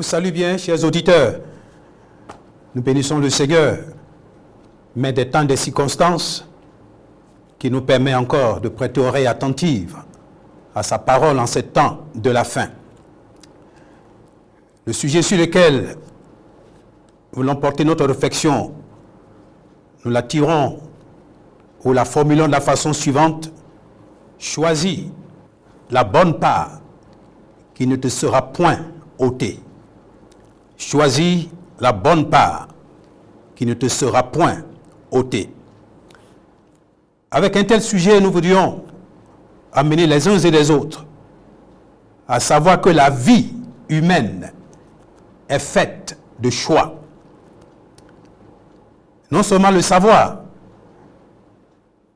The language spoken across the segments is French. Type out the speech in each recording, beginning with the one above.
vous salue bien, chers auditeurs. Nous bénissons le Seigneur, mais des temps, des circonstances qui nous permet encore de prêter oreille attentive à sa parole en ces temps de la fin. Le sujet sur lequel nous voulons porter notre réflexion, nous la tirons ou la formulons de la façon suivante: choisis la bonne part qui ne te sera point ôtée. Choisis la bonne part qui ne te sera point ôtée. Avec un tel sujet, nous voudrions amener les uns et les autres à savoir que la vie humaine est faite de choix. Non seulement le savoir,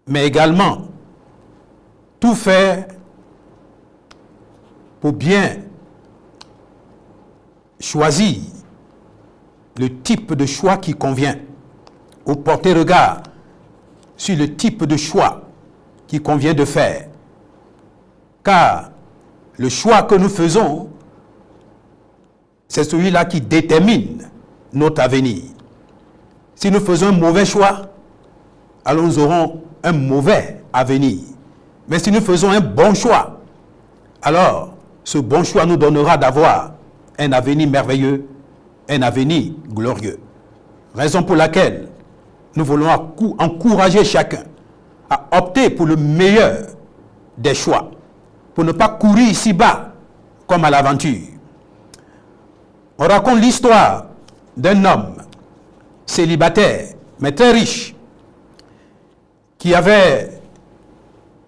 mais également tout faire pour bien choisir le type de choix qui convient, ou porter regard sur le type de choix qui convient de faire. Car le choix que nous faisons, c'est celui-là qui détermine notre avenir. Si nous faisons un mauvais choix, alors nous aurons un mauvais avenir. Mais si nous faisons un bon choix, alors ce bon choix nous donnera d'avoir un avenir merveilleux, un avenir glorieux. Raison pour laquelle nous voulons encourager chacun à opter pour le meilleur des choix, pour ne pas courir ici bas comme à l'aventure. On raconte l'histoire d'un homme célibataire, mais très riche, qui avait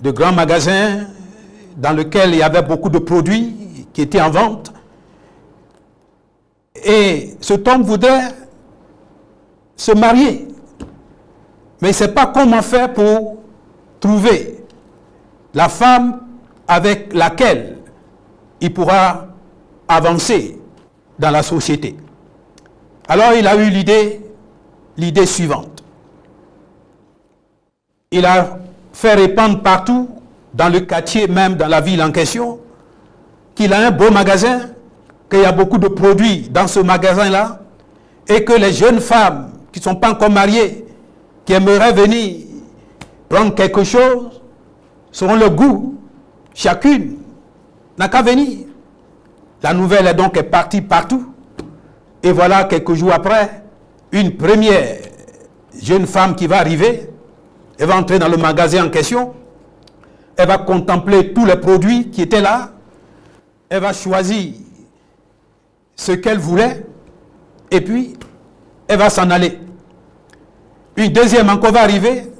de grands magasins dans lesquels il y avait beaucoup de produits qui étaient en vente. Et cet homme voudrait se marier, mais il ne sait pas comment faire pour trouver la femme avec laquelle il pourra avancer dans la société. Alors il a eu l'idée suivante. Il a fait répandre partout, dans le quartier, même dans la ville en question, qu'il a un beau magasin, qu'il y a beaucoup de produits dans ce magasin-là, et que les jeunes femmes qui ne sont pas encore mariées, qui aimeraient venir prendre quelque chose, selon le goût, chacune n'a qu'à venir. La nouvelle est donc partie partout. Et voilà, quelques jours après, une première jeune femme qui va arriver, elle va entrer dans le magasin en question, elle va contempler tous les produits qui étaient là, elle va choisir ce qu'elle voulait, et puis elle va s'en aller. Une deuxième encore va arriver,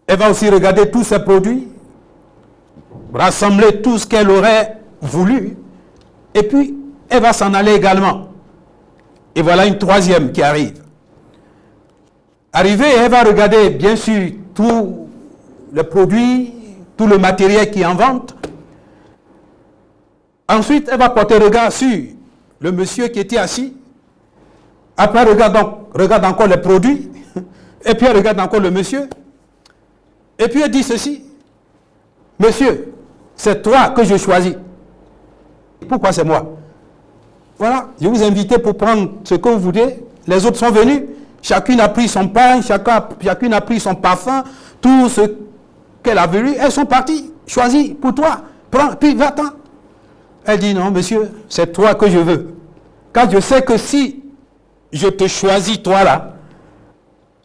elle va aussi regarder tous ces produits, rassembler tout ce qu'elle aurait voulu, et puis elle va s'en aller également. Et voilà une troisième qui arrive. Arrivée, elle va regarder bien sûr tous les produits, tout le matériel qui est en vente. Ensuite, elle va porter regard sur le monsieur qui était assis. Après, elle regarde encore les produits. Et puis, elle regarde encore le monsieur. Et puis, elle dit ceci: monsieur, c'est toi que je choisis. Pourquoi c'est moi? Voilà, je vous invite pour prendre ce que vous voulez. Les autres sont venus. Chacune a pris son pain, chacune a pris son parfum, tout ce qu'elle a voulu. Elles sont parties. Choisis pour toi. Prends, puis va-t'en. Elle dit: non, monsieur, c'est toi que je veux. Car je sais que si je te choisis, toi là,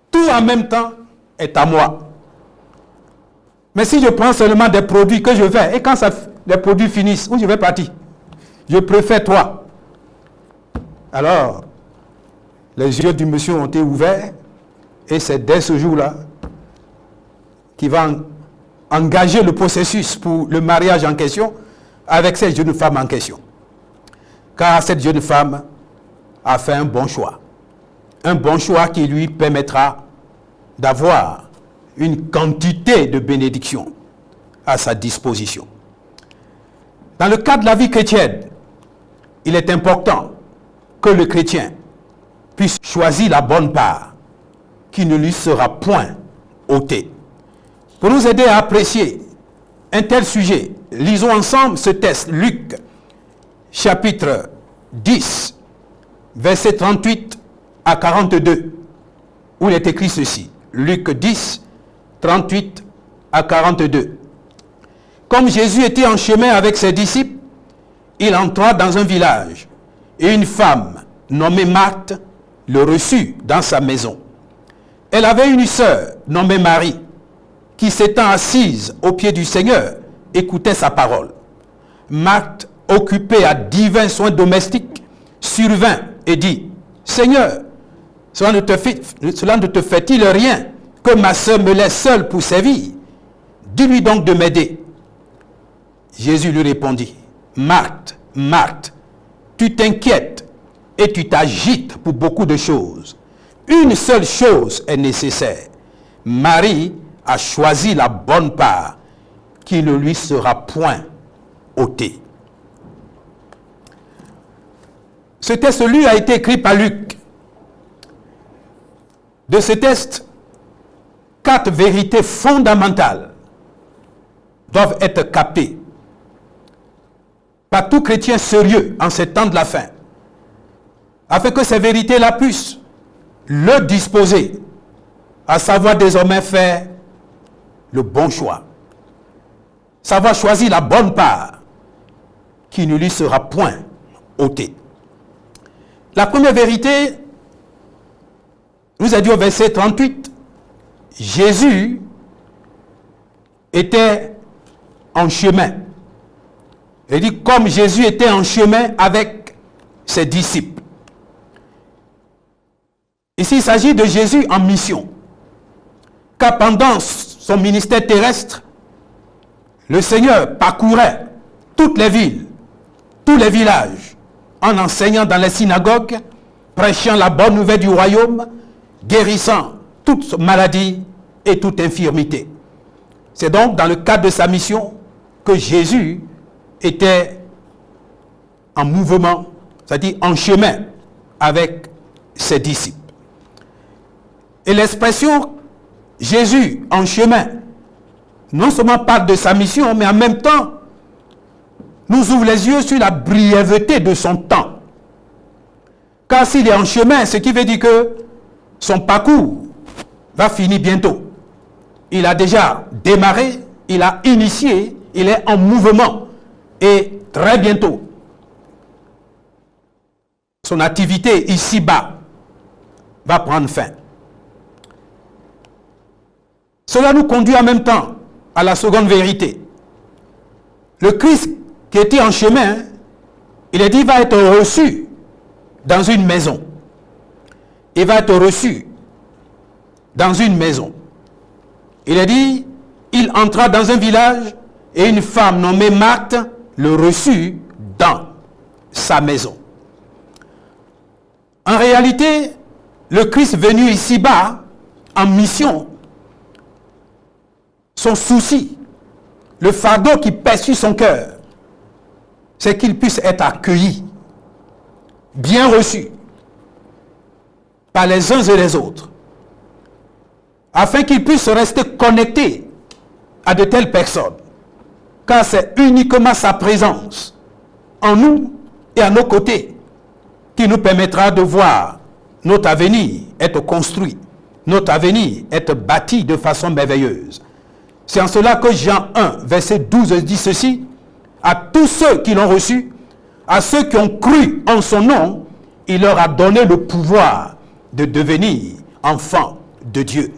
tout en même temps est à moi. Mais si je prends seulement des produits que je vais, et quand les produits finissent, où je vais partir? Je préfère toi. Alors, les yeux du monsieur ont été ouverts, et c'est dès ce jour-là qu'il va engager le processus pour le mariage en question avec cette jeune femme en question. Car cette jeune femme a fait un bon choix. Un bon choix qui lui permettra d'avoir une quantité de bénédictions à sa disposition. Dans le cadre de la vie chrétienne, il est important que le chrétien puisse choisir la bonne part qui ne lui sera point ôtée. Pour nous aider à apprécier un tel sujet, lisons ensemble ce texte, Luc, chapitre 10, versets 38 à 42, où il est écrit ceci. Luc 10, 38 à 42. Comme Jésus était en chemin avec ses disciples, il entra dans un village et une femme nommée Marthe le reçut dans sa maison. Elle avait une sœur nommée Marie qui s'étant assise au pied du Seigneur écoutait sa parole. Marthe, occupée à divers soins domestiques, survint et dit, « Seigneur, cela ne te fait-il rien que ma sœur me laisse seule pour servir? Dis-lui donc de m'aider. » Jésus lui répondit, « Marthe, Marthe, tu t'inquiètes et tu t'agites pour beaucoup de choses. Une seule chose est nécessaire. Marie a choisi la bonne part qui ne lui sera point ôtée. » Ce texte-là a été écrit par Luc. De ce texte, 4 vérités fondamentales doivent être captées par tout chrétien sérieux en ces temps de la fin, afin que ces vérités-là puissent le disposer, à savoir désormais faire le bon choix, savoir choisir la bonne part qui ne lui sera point ôtée. La première vérité, nous a dit au verset 38, Jésus était en chemin. Il dit comme Jésus était en chemin avec ses disciples. Ici, il s'agit de Jésus en mission. Car pendant son ministère terrestre, le Seigneur parcourait toutes les villes, tous les villages, en enseignant dans les synagogues, prêchant la bonne nouvelle du royaume, guérissant toute maladie et toute infirmité. C'est donc dans le cadre de sa mission que Jésus était en mouvement, c'est-à-dire en chemin avec ses disciples. Et l'expression Jésus en chemin, non seulement parle de sa mission, mais en même temps, nous ouvre les yeux sur la brièveté de son temps. Car s'il est en chemin, ce qui veut dire que son parcours va finir bientôt. Il a déjà démarré, il a initié, il est en mouvement. Et très bientôt, son activité ici-bas va prendre fin. Cela nous conduit en même temps à la seconde vérité. Le Christ qui était en chemin, il est dit, va être reçu dans une maison. Il va être reçu dans une maison. Il est dit, il entra dans un village et une femme nommée Marthe le reçut dans sa maison. En réalité, le Christ venu ici-bas en mission, son souci, le fardeau qui pèse sur son cœur, c'est qu'il puisse être accueilli, bien reçu par les uns et les autres, afin qu'il puisse rester connecté à de telles personnes. Car c'est uniquement sa présence en nous et à nos côtés qui nous permettra de voir notre avenir être construit, notre avenir être bâti de façon merveilleuse. C'est en cela que Jean 1, verset 12 dit ceci, « À tous ceux qui l'ont reçu, à ceux qui ont cru en son nom, il leur a donné le pouvoir de devenir enfants de Dieu. »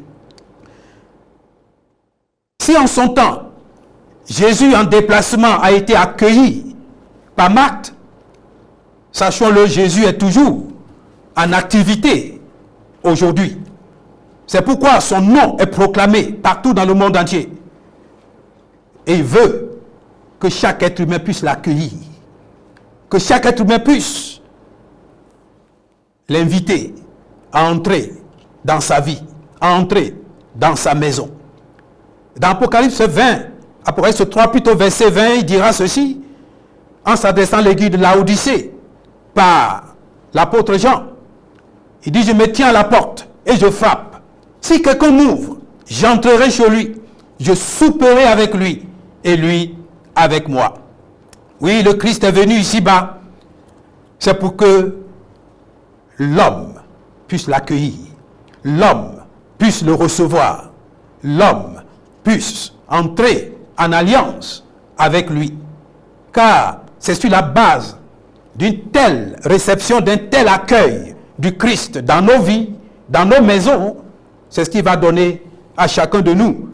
Si en son temps, Jésus en déplacement a été accueilli par Marthe, sachons-le, Jésus est toujours en activité aujourd'hui. C'est pourquoi son nom est proclamé partout dans le monde entier. Et il veut que chaque être humain puisse l'accueillir, que chaque être humain puisse l'inviter à entrer dans sa vie, à entrer dans sa maison. Dans Apocalypse 20, Apocalypse 3, plutôt verset 20, il dira ceci, en s'adressant à l'église de Laodicée, par l'apôtre Jean. Il dit, je me tiens à la porte et je frappe. Si quelqu'un m'ouvre, j'entrerai chez lui, je souperai avec lui et lui avec moi. Oui, le Christ est venu ici-bas. c'est pour que l'homme puisse l'accueillir, l'homme puisse le recevoir, l'homme puisse entrer en alliance avec lui. Car c'est sur la base d'une telle réception, d'un tel accueil du Christ dans nos vies, dans nos maisons, c'est ce qui va donner à chacun de nous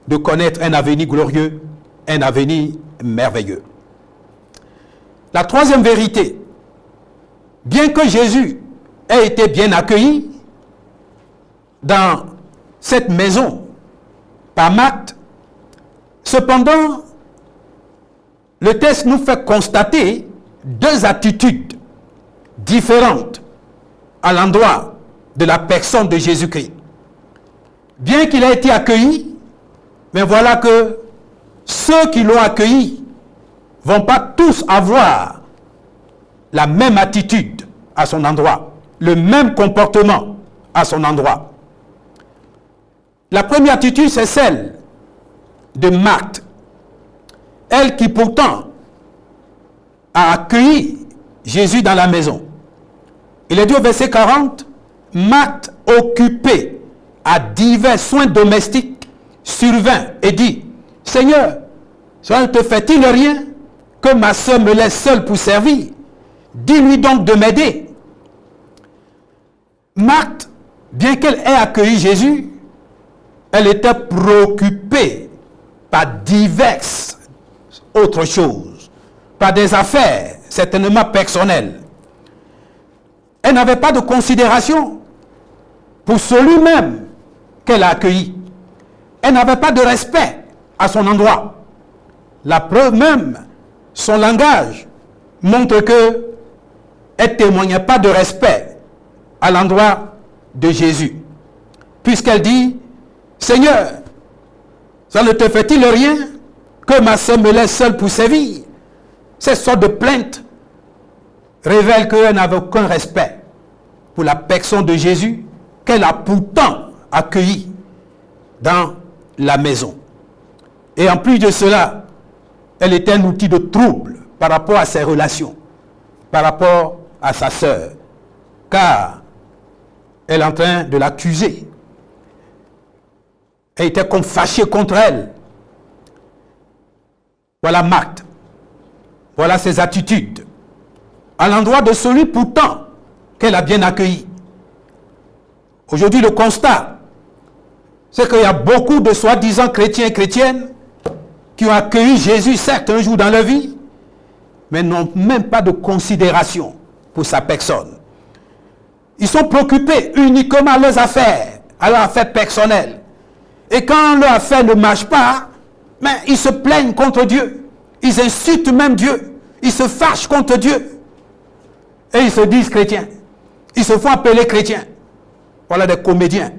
de connaître un avenir glorieux, un avenir merveilleux. La troisième vérité, bien que Jésus ait été bien accueilli dans cette maison par Marthe, cependant, le texte nous fait constater deux attitudes différentes à l'endroit de la personne de Jésus-Christ. Bien qu'il ait été accueilli, mais voilà que ceux qui l'ont accueilli ne vont pas tous avoir la même attitude à son endroit, le même comportement à son endroit. La première attitude, c'est celle de Marthe, elle qui pourtant a accueilli Jésus dans la maison. Il est dit au verset 40, Marthe, occupée à divers soins domestiques, survint et dit, Seigneur, cela ne te fait-il rien que ma soeur me laisse seule pour servir? Dis-lui donc de m'aider. Marthe, bien qu'elle ait accueilli Jésus, elle était préoccupée par diverses autres choses, par des affaires certainement personnelles. Elle n'avait pas de considération pour celui-même qu'elle a accueilli. Elle n'avait pas de respect à son endroit. La preuve même, son langage montre que elle ne témoignait pas de respect à l'endroit de Jésus. Puisqu'elle dit, Seigneur, ça ne te fait-il rien que ma soeur me laisse seule pour servir? Cette sorte de plainte révèle qu'elle n'avait aucun respect pour la personne de Jésus qu'elle a pourtant accueilli dans la maison. Et en plus de cela, elle était un outil de trouble par rapport à ses relations, par rapport à sa sœur, car elle est en train de l'accuser. Elle était comme fâchée contre elle. Voilà Marthe. Voilà ses attitudes à l'endroit de celui pourtant qu'elle a bien accueilli. Aujourd'hui, le constat, c'est qu'il y a beaucoup de soi-disant chrétiens et chrétiennes qui ont accueilli Jésus, certes, un jour dans leur vie, mais n'ont même pas de considération pour sa personne. Ils sont préoccupés uniquement à leurs affaires personnelles. Et quand leurs affaires ne marchent pas, mais ils se plaignent contre Dieu. Ils insultent même Dieu. Ils se fâchent contre Dieu. Et ils se disent chrétiens. Ils se font appeler chrétiens. Voilà des comédiens.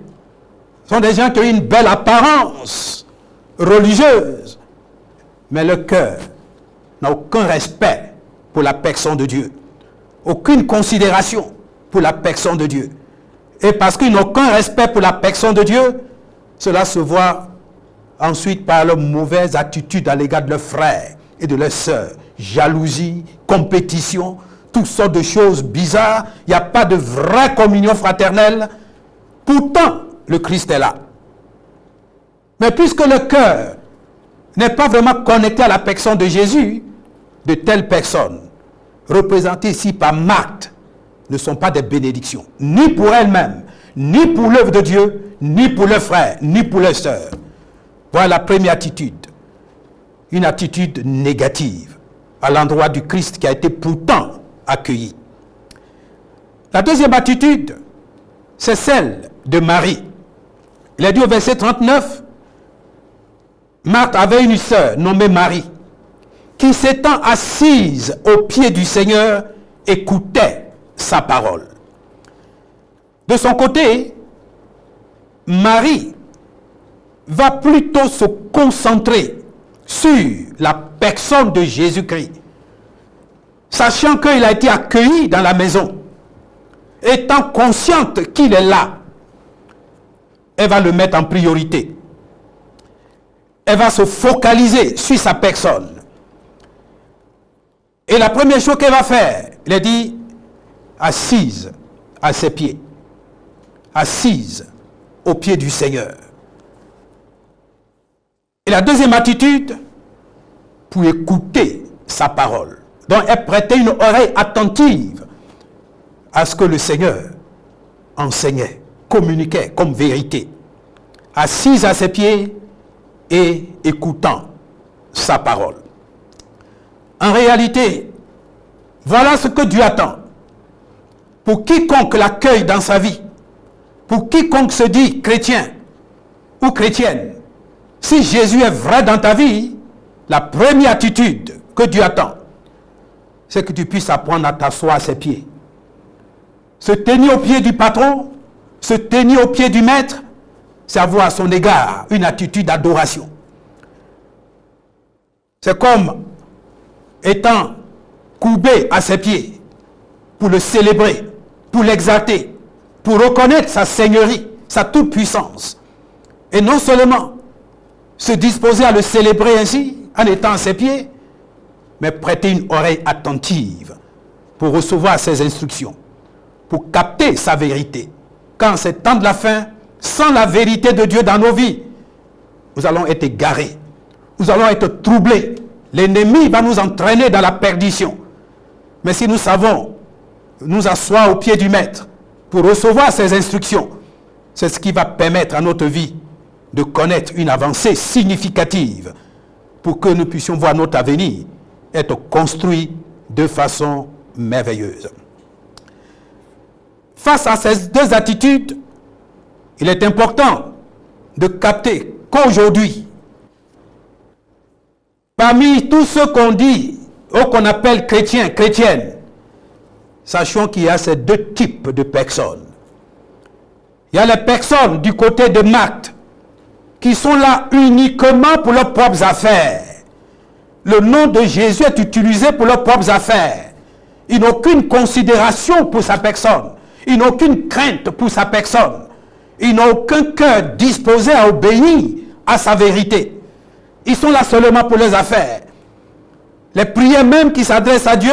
Ce sont des gens qui ont une belle apparence religieuse. Mais le cœur n'a aucun respect pour la personne de Dieu. Aucune considération pour la personne de Dieu. Et parce qu'ils n'ont aucun respect pour la personne de Dieu, cela se voit ensuite par leur mauvaise attitude à l'égard de leurs frères et de leurs sœurs. Jalousie, compétition, toutes sortes de choses bizarres. Il n'y a pas de vraie communion fraternelle. Pourtant, le Christ est là. Mais puisque le cœur n'est pas vraiment connecté à la personne de Jésus, de telles personnes, représentées ici par Marthe, ne sont pas des bénédictions, ni pour elles-mêmes, ni pour l'œuvre de Dieu, ni pour leurs frères, ni pour leurs sœurs. Voilà la première attitude. Une attitude négative à l'endroit du Christ qui a été pourtant accueilli. La deuxième attitude, c'est celle de Marie. Il est dit au verset 39, Marthe avait une sœur nommée Marie, qui s'étant assise aux pieds du Seigneur, écoutait sa parole. De son côté, Marie va plutôt se concentrer sur la personne de Jésus-Christ, sachant qu'il a été accueilli dans la maison, étant consciente qu'il est là. Elle va le mettre en priorité. Elle va se focaliser sur sa personne. Et la première chose qu'elle va faire, il a dit, assise à ses pieds, assise aux pieds du Seigneur. Et la deuxième attitude, pour écouter sa parole. Donc elle prêtait une oreille attentive à ce que le Seigneur enseignait, communiquait comme vérité. Assise à ses pieds et écoutant sa parole. En réalité, voilà ce que Dieu attend. Pour quiconque l'accueille dans sa vie, pour quiconque se dit chrétien ou chrétienne, si Jésus est vrai dans ta vie, la première attitude que Dieu attend, c'est que tu puisses apprendre à t'asseoir à ses pieds. Se tenir aux pieds du patron, se tenir aux pieds du maître, c'est avoir à son égard une attitude d'adoration. C'est comme étant courbé à ses pieds pour le célébrer, pour l'exalter, pour reconnaître sa seigneurie, sa toute-puissance. Et non seulement se disposer à le célébrer ainsi, en étant à ses pieds, mais prêter une oreille attentive pour recevoir ses instructions, pour capter sa vérité. Quand c'est temps de la fin, sans la vérité de Dieu dans nos vies, nous allons être égarés, nous allons être troublés. L'ennemi va nous entraîner dans la perdition. Mais si nous savons nous asseoir au pied du Maître pour recevoir ses instructions, c'est ce qui va permettre à notre vie de connaître une avancée significative pour que nous puissions voir notre avenir être construit de façon merveilleuse. Face à ces deux attitudes, il est important de capter qu'aujourd'hui, parmi tous ceux qu'on dit ou qu'on appelle chrétiens, chrétiennes, sachons qu'il y a ces deux types de personnes. Il y a les personnes du côté de Marc qui sont là uniquement pour leurs propres affaires. Le nom de Jésus est utilisé pour leurs propres affaires. Ils n'ont aucune considération pour sa personne. Ils n'ont aucune crainte pour sa personne. Ils n'ont aucun cœur disposé à obéir à sa vérité. Ils sont là seulement pour les affaires. Les prières même qui s'adressent à Dieu,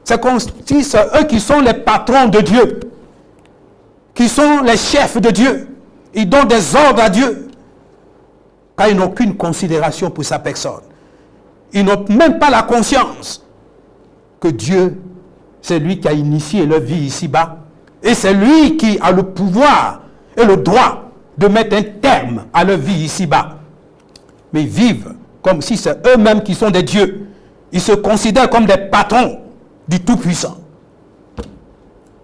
c'est comme si c'est eux qui sont les patrons de Dieu, qui sont les chefs de Dieu. Ils donnent des ordres à Dieu, car ils n'ont aucune considération pour sa personne. Ils n'ont même pas la conscience que Dieu, c'est lui qui a initié leur vie ici-bas, et c'est lui qui a le pouvoir et le droit de mettre un terme à leur vie ici-bas. Mais ils vivent comme si c'est eux-mêmes qui sont des dieux. Ils se considèrent comme des patrons du Tout-Puissant.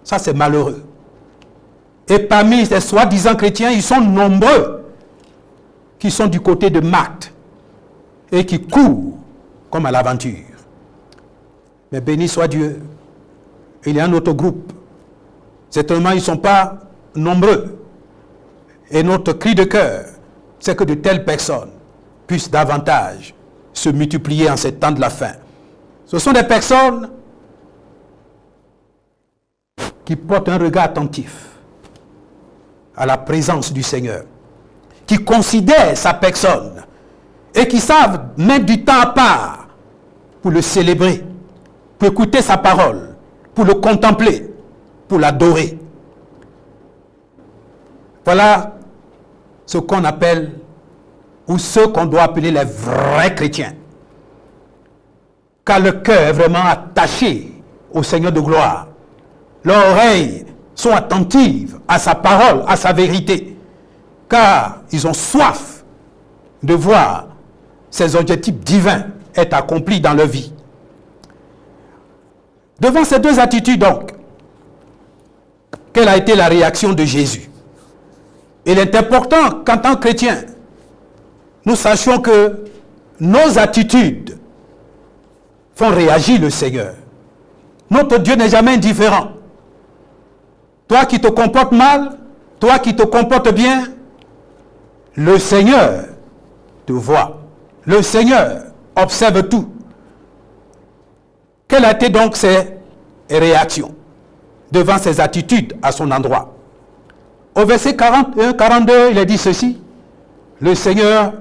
Ça, c'est malheureux. Et parmi ces soi-disant chrétiens, ils sont nombreux qui sont du côté de Marc et qui courent comme à l'aventure. Mais béni soit Dieu, il y a un autre groupe. Certainement, ils ne sont pas nombreux. Et notre cri de cœur, c'est que de telles personnes puissent davantage se multiplier en ces temps de la fin. Ce sont des personnes qui portent un regard attentif à la présence du Seigneur, qui considèrent sa personne et qui savent mettre du temps à part pour le célébrer, pour écouter sa parole, pour le contempler, pour l'adorer. Voilà ce qu'on appelle, ou ce qu'on doit appeler les vrais chrétiens. Car le cœur est vraiment attaché au Seigneur de gloire. Leurs oreilles sont attentives à sa parole, à sa vérité. Car ils ont soif de voir ces objectifs divins être accomplis dans leur vie. Devant ces deux attitudes donc, quelle a été la réaction de Jésus? Il est important qu'en tant que chrétiens, nous sachions que nos attitudes font réagir le Seigneur. Notre Dieu n'est jamais indifférent. Toi qui te comportes mal, toi qui te comportes bien, le Seigneur te voit. Le Seigneur observe tout. Quelles étaient donc ses réactions devant ses attitudes à son endroit? Au verset 41-42, il a dit ceci. Le Seigneur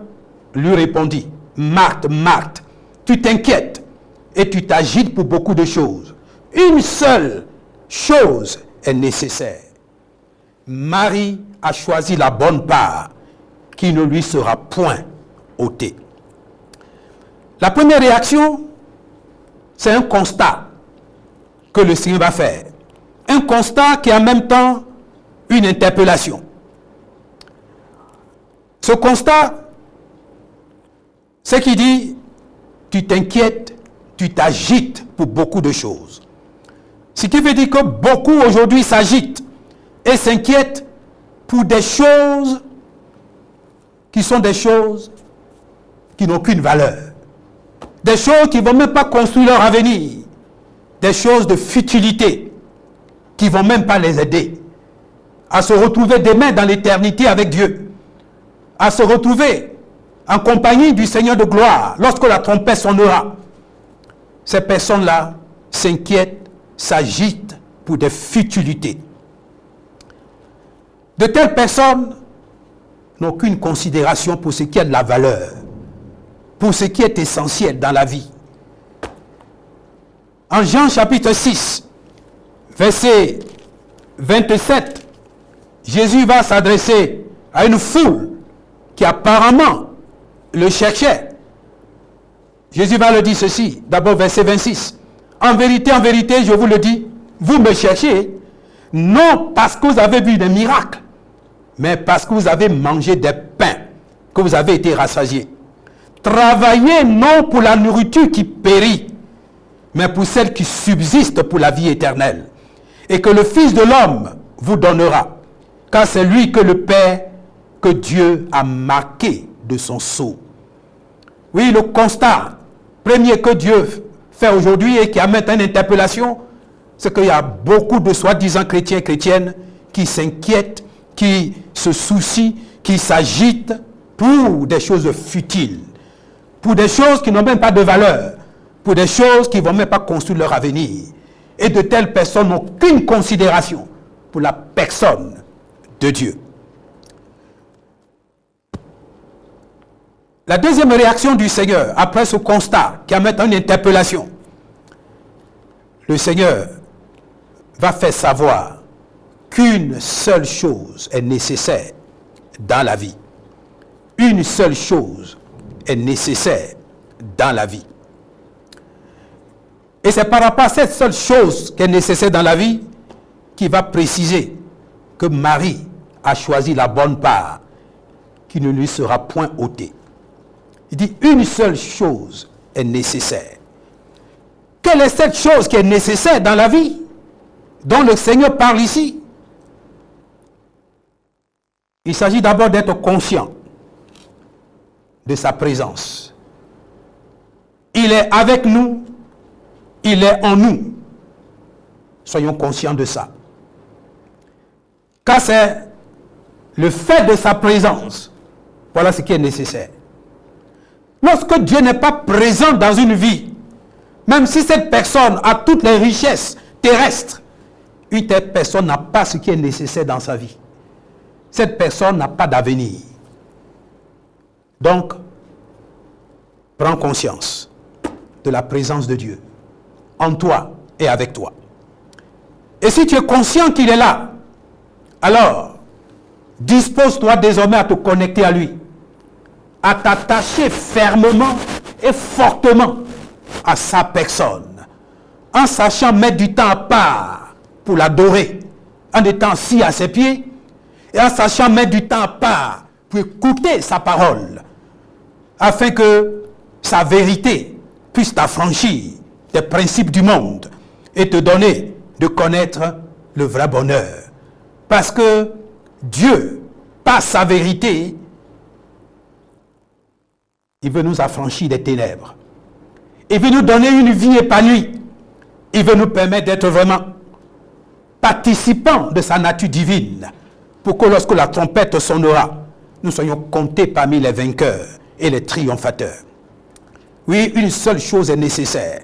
lui répondit, Marthe, Marthe, tu t'inquiètes et tu t'agites pour beaucoup de choses. Une seule chose est nécessaire. Marie a choisi la bonne part qui ne lui sera point ôtée. La première réaction, c'est un constat que le Seigneur va faire. Un constat qui est en même temps une interpellation. Ce constat, c'est qu'il dit, tu t'inquiètes, tu t'agites pour beaucoup de choses. Ce qui veut dire que beaucoup aujourd'hui s'agitent et s'inquiètent pour des choses qui sont des choses qui n'ont aucune valeur. Des choses qui ne vont même pas construire leur avenir. Des choses de futilité qui ne vont même pas les aider à se retrouver demain dans l'éternité avec Dieu, à se retrouver en compagnie du Seigneur de gloire lorsque la trompette sonnera. Ces personnes-là s'inquiètent, s'agitent pour des futilités. De telles personnes n'ont aucune considération pour ce qui a de la valeur, pour ce qui est essentiel dans la vie. En Jean chapitre 6, verset 27, Jésus va s'adresser à une foule qui apparemment le cherchait. Jésus va leur dire ceci, d'abord verset 26. En vérité, je vous le dis, vous me cherchez, non parce que vous avez vu des miracles, mais parce que vous avez mangé des pains, que vous avez été rassasiés. Travaillez non pour la nourriture qui périt, mais pour celle qui subsiste pour la vie éternelle, et que le Fils de l'homme vous donnera, car c'est lui que le Père, que Dieu a marqué de son sceau. Oui, le constat premier que Dieu fait aujourd'hui et qui amène une interpellation, c'est qu'il y a beaucoup de soi-disant chrétiens et chrétiennes qui s'inquiètent, qui se soucient, qui s'agitent pour des choses futiles, pour des choses qui n'ont même pas de valeur, pour des choses qui ne vont même pas construire leur avenir. Et de telles personnes n'ont aucune considération pour la personne de Dieu. La deuxième réaction du Seigneur, après ce constat qui amène une interpellation, le Seigneur va faire savoir qu'une seule chose est nécessaire dans la vie. Une seule chose est nécessaire dans la vie. Et c'est par rapport à cette seule chose qui est nécessaire dans la vie qu'il va préciser que Marie a choisi la bonne part qui ne lui sera point ôtée. Il dit une seule chose est nécessaire. Quelle est cette chose qui est nécessaire dans la vie dont le Seigneur parle ici? Il s'agit d'abord d'être conscient de sa présence. Il est avec nous, il est en nous. Soyons conscients de ça. Car c'est le fait de sa présence, voilà ce qui est nécessaire. Lorsque Dieu n'est pas présent dans une vie, même si cette personne a toutes les richesses terrestres, une telle personne n'a pas ce qui est nécessaire dans sa vie. Cette personne n'a pas d'avenir. Donc, prends conscience de la présence de Dieu en toi et avec toi. Et si tu es conscient qu'il est là, alors dispose-toi désormais à te connecter à lui, à t'attacher fermement et fortement à sa personne, en sachant mettre du temps à part pour l'adorer, en étant assis à ses pieds, et en sachant mettre du temps à part pour écouter sa parole, afin que sa vérité puisse t'affranchir des principes du monde et te donner de connaître le vrai bonheur. Parce que Dieu, par sa vérité, il veut nous affranchir des ténèbres. Il veut nous donner une vie épanouie. Il veut nous permettre d'être vraiment participants de sa nature divine, pour que lorsque la trompette sonnera, nous soyons comptés parmi les vainqueurs et les triomphateurs. Oui, une seule chose est nécessaire.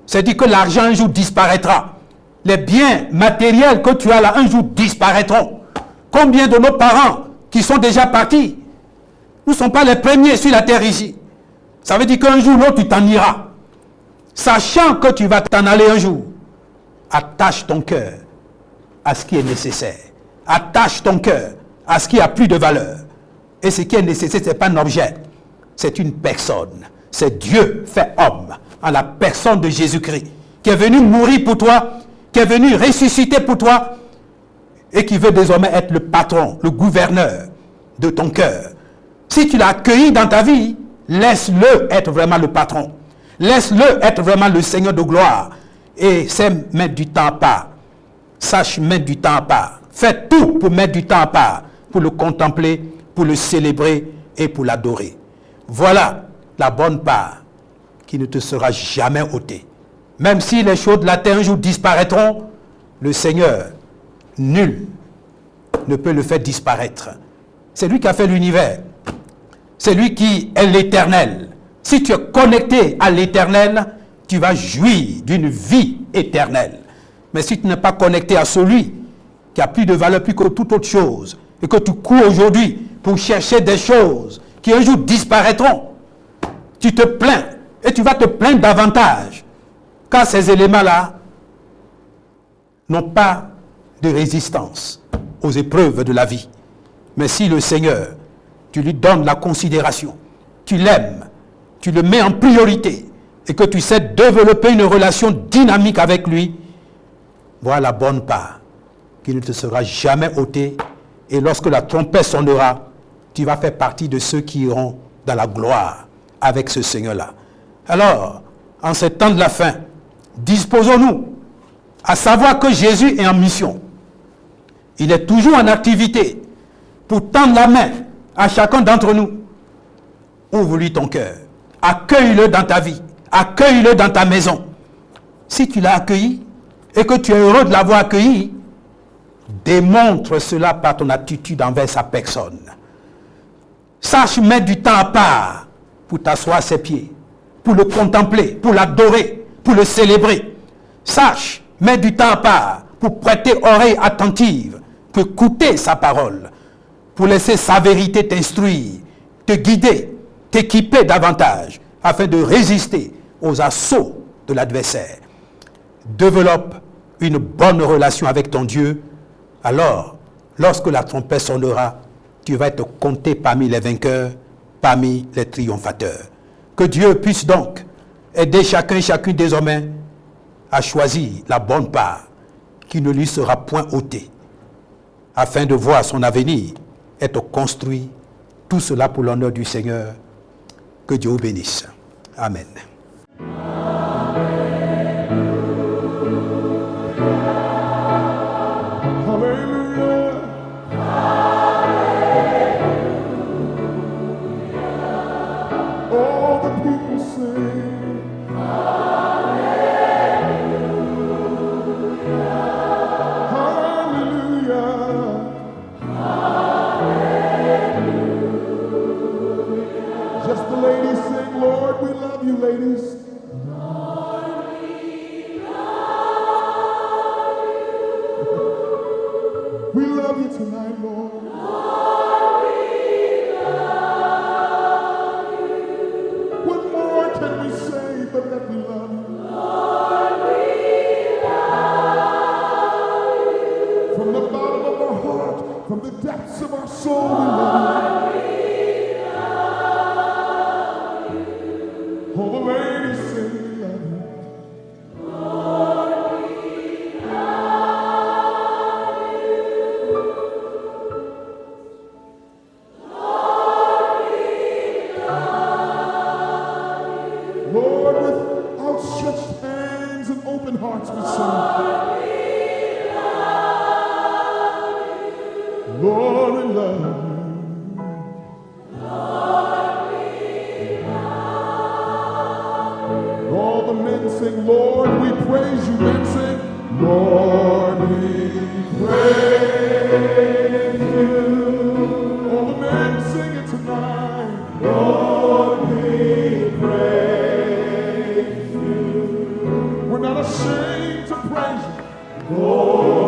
C'est-à-dire que l'argent un jour disparaîtra. Les biens matériels que tu as là un jour disparaîtront. Combien de nos parents qui sont déjà partis? Nous ne sommes pas les premiers sur la terre ici. Ça veut dire qu'un jour ou l'autre, tu t'en iras. Sachant que tu vas t'en aller un jour, attache ton cœur à ce qui est nécessaire. Attache ton cœur à ce qui a plus de valeur. Et ce qui est nécessaire, ce n'est pas un objet, c'est une personne. C'est Dieu fait homme, en la personne de Jésus-Christ, qui est venu mourir pour toi, qui est venu ressusciter pour toi, et qui veut désormais être le patron, le gouverneur de ton cœur. Si tu l'as accueilli dans ta vie, laisse-le être vraiment le patron. Laisse-le être vraiment le Seigneur de gloire. Et c'est mettre du temps à part. Sache mettre du temps à part. Fais tout pour mettre du temps à part, pour le contempler, pour le célébrer et pour l'adorer. Voilà la bonne part qui ne te sera jamais ôtée. Même si les choses de la terre un jour disparaîtront, le Seigneur, nul ne peut le faire disparaître. C'est lui qui a fait l'univers. C'est lui qui est l'éternel. Si tu es connecté à l'éternel, tu vas jouir d'une vie éternelle. Mais si tu n'es pas connecté à celui qui a plus de valeur plus que toute autre chose, et que tu cours aujourd'hui pour chercher des choses qui un jour disparaîtront, tu te plains, et tu vas te plaindre davantage, car ces éléments-là n'ont pas de résistance aux épreuves de la vie. Mais si le Seigneur, tu lui donnes la considération, tu l'aimes, tu le mets en priorité, et que tu sais développer une relation dynamique avec lui, voilà la bonne part qui ne te sera jamais ôtée. Et lorsque la trompette sonnera, tu vas faire partie de ceux qui iront dans la gloire avec ce Seigneur-là. Alors, en ce temps de la fin, disposons-nous à savoir que Jésus est en mission. Il est toujours en activité pour tendre la main à chacun d'entre nous. Ouvre-lui ton cœur. Accueille-le dans ta vie. Accueille-le dans ta maison. Si tu l'as accueilli et que tu es heureux de l'avoir accueilli, démontre cela par ton attitude envers sa personne. Sache mettre du temps à part pour t'asseoir à ses pieds, pour le contempler, pour l'adorer, pour le célébrer. Sache mettre du temps à part pour prêter oreille attentive, pour écouter sa parole, pour laisser sa vérité t'instruire, te guider, t'équiper davantage, afin de résister aux assauts de l'adversaire. Développe une bonne relation avec ton Dieu. Alors, lorsque la trompette sonnera, tu vas être compté parmi les vainqueurs, parmi les triomphateurs. Que Dieu puisse donc aider chacun et chacune désormais à choisir la bonne part qui ne lui sera point ôtée, afin de voir son avenir être construit, tout cela pour l'honneur du Seigneur. Que Dieu vous bénisse. Amen. Lord.